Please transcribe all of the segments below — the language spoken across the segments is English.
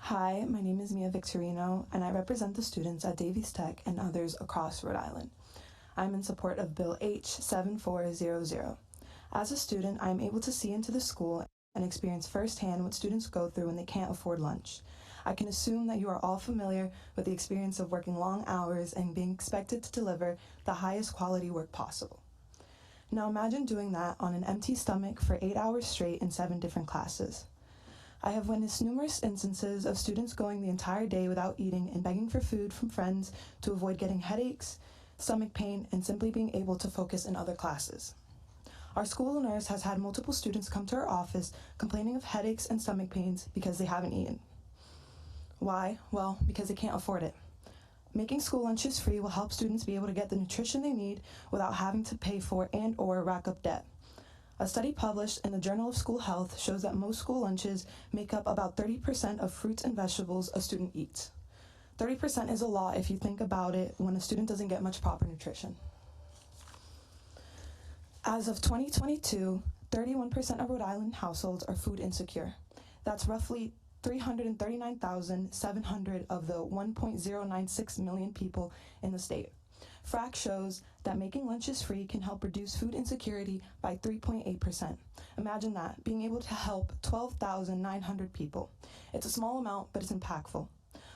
Hi, my name is Victorino, and I represent the students at Davies Tech and others across Rhode Island. I'm in support of Bill H7400. As a student, I am able to see into the school and experience firsthand what students go through when they can't afford lunch. I can assume that you are all familiar with the experience of working long hours and being expected to deliver the highest quality work possible. Now imagine doing that on an empty stomach for 8 hours straight in 7 different classes. I have witnessed numerous instances of students going the entire day without eating and begging for food from friends to avoid getting headaches, stomach pain, and simply being able to focus in other classes. Our school nurse has had multiple students come to her office complaining of headaches and stomach pains because they haven't eaten. Why? Well, because they can't afford it. Making school lunches free will help students be able to get the nutrition they need without having to pay for and/or rack up debt. A study published in the Journal of School Health shows that most school lunches make up about 30% of fruits and vegetables a student eats. 30% is a lot if you think about it when a student doesn't get much proper nutrition. As of 2022, 31% of Rhode Island households are food insecure. That's roughly 339,700 of the 1.096 million people in the state. FRAC shows that making lunches free can help reduce food insecurity by 3.8%. Imagine that, being able to help 12,900 people. It's a small amount, but it's impactful.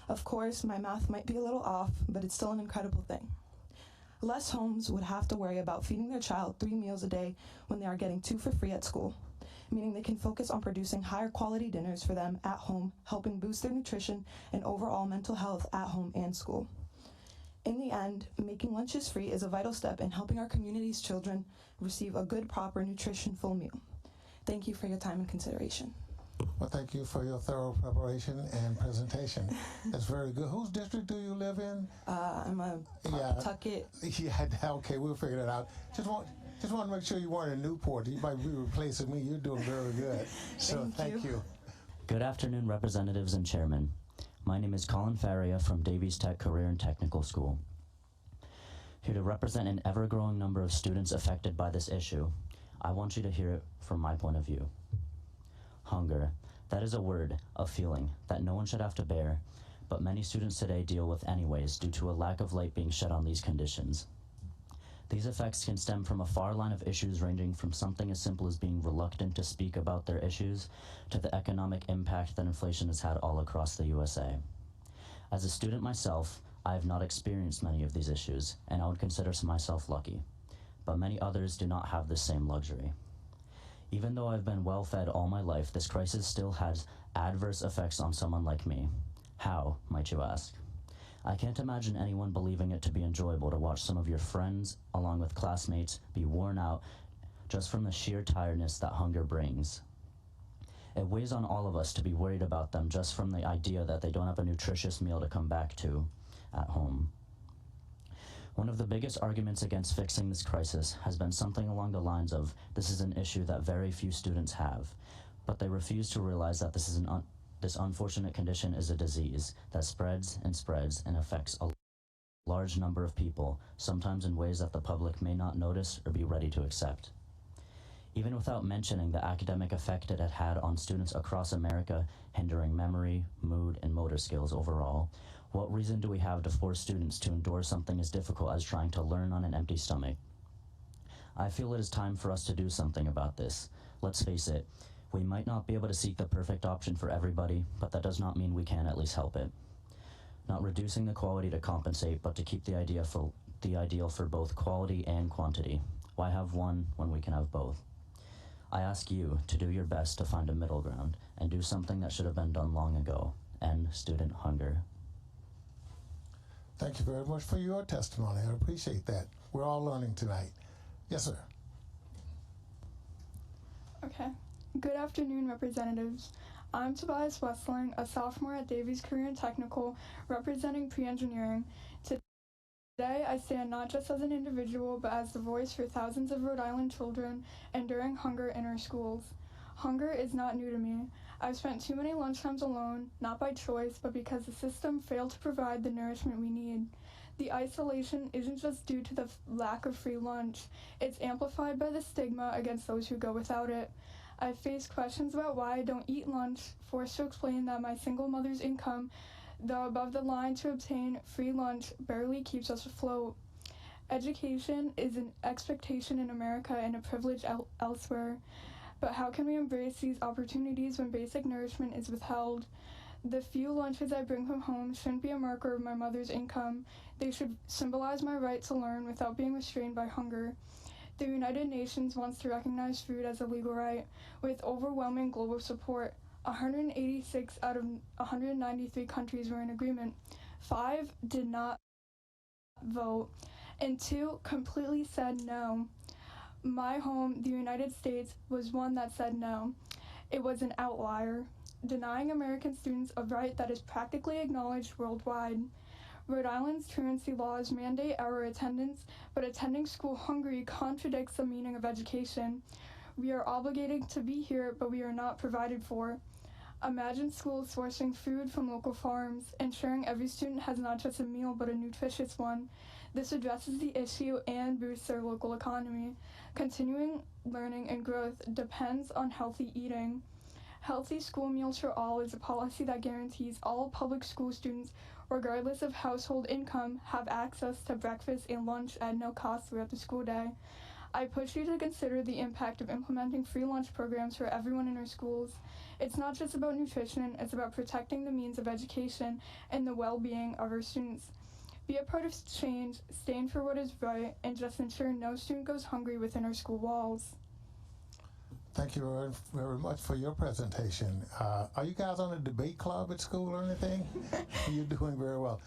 Of course, my math might be a little off, but it's still an incredible thing. Less homes would have to worry about feeding their child 3 meals a day when they are getting 2 for free at school, meaning they can focus on producing higher quality dinners for them at home, helping boost their nutrition and overall mental health at home and school. In the end, making lunches free is a vital step in helping our community's children receive a good, proper, nutrition-full meal. Thank you for your time and consideration. Well, thank you for your thorough preparation and presentation. That's very good. Whose district do you live in? I'm a Tuckett. Yeah, okay, we'll figure that out. Just want to make sure you weren't in Newport. You might be replacing me. You're doing very good. So thank you. Good afternoon, representatives and chairman. My name is Colin Faria from Davies Tech Career and Technical School. Here to represent an ever-growing number of students affected by this issue, I want you to hear it from my point of view. Hunger, that is a word, a feeling, that no one should have to bear, but many students today deal with anyways due to a lack of light being shed on these conditions. These effects can stem from a far line of issues ranging from something as simple as being reluctant to speak about their issues to the economic impact that inflation has had all across the USA. As a student myself, I have not experienced many of these issues, and I would consider myself lucky, but many others do not have this same luxury. Even though I've been well-fed all my life, this crisis still has adverse effects on someone like me. How, might you ask? I can't imagine anyone believing it to be enjoyable to watch some of your friends, along with classmates, be worn out just from the sheer tiredness that hunger brings. It weighs on all of us to be worried about them just from the idea that they don't have a nutritious meal to come back to at home. One of the biggest arguments against fixing this crisis has been something along the lines of, this is an issue that very few students have, but they refuse to realize that this unfortunate condition is a disease that spreads and affects a large number of people, sometimes in ways that the public may not notice or be ready to accept. Even without mentioning the academic effect it had on students across America, hindering memory, mood, and motor skills overall, what reason do we have to force students to endure something as difficult as trying to learn on an empty stomach? I feel it is time for us to do something about this. Let's face it, we might not be able to seek the perfect option for everybody, but that does not mean we can't at least help it. Not reducing the quality to compensate, but to keep the ideal for both quality and quantity. Why have one when we can have both? I ask you to do your best to find a middle ground and do something that should have been done long ago. End student hunger. Thank you very much for your testimony. I appreciate that. We're all learning tonight. Yes, sir. Okay. Good afternoon, representatives. I'm Tobias Wessling, a sophomore at Davies Career and Technical, representing pre-engineering. Today, I stand not just as an individual, but as the voice for thousands of Rhode Island children enduring hunger in our schools. Hunger is not new to me. I've spent too many lunchtimes alone, not by choice, but because the system failed to provide the nourishment we need. The isolation isn't just due to the lack of free lunch. It's amplified by the stigma against those who go without it. I face questions about why I don't eat lunch, forced to explain that my single mother's income, though above the line to obtain free lunch, barely keeps us afloat. Education is an expectation in America and a privilege elsewhere. But how can we embrace these opportunities when basic nourishment is withheld? The few lunches I bring from home shouldn't be a marker of my mother's income. They should symbolize my right to learn without being restrained by hunger. The United Nations wants to recognize food as a legal right, with overwhelming global support. 186 out of 193 countries were in agreement. 5 did not vote, and 2 completely said no. My home, the United States, was one that said no. It was an outlier, denying American students a right that is practically acknowledged worldwide. Rhode Island's truancy laws mandate our attendance, but attending school hungry contradicts the meaning of education. We are obligated to be here, but we are not provided for. Imagine schools sourcing food from local farms, ensuring every student has not just a meal, but a nutritious one. This addresses the issue and boosts their local economy. Continuing learning and growth depends on healthy eating. Healthy school meals for all is a policy that guarantees all public school students, regardless of household income, have access to breakfast and lunch at no cost throughout the school day. I push you to consider the impact of implementing free lunch programs for everyone in our schools. It's not just about nutrition, it's about protecting the means of education and the well-being of our students. Be a part of change, stand for what is right, and just ensure no student goes hungry within our school walls. Thank you very, very much for your presentation. Are you guys on a debate club at school or anything? You're doing very well.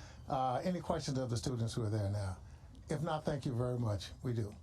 Any questions of the students who are there now? If not, thank you very much. We do.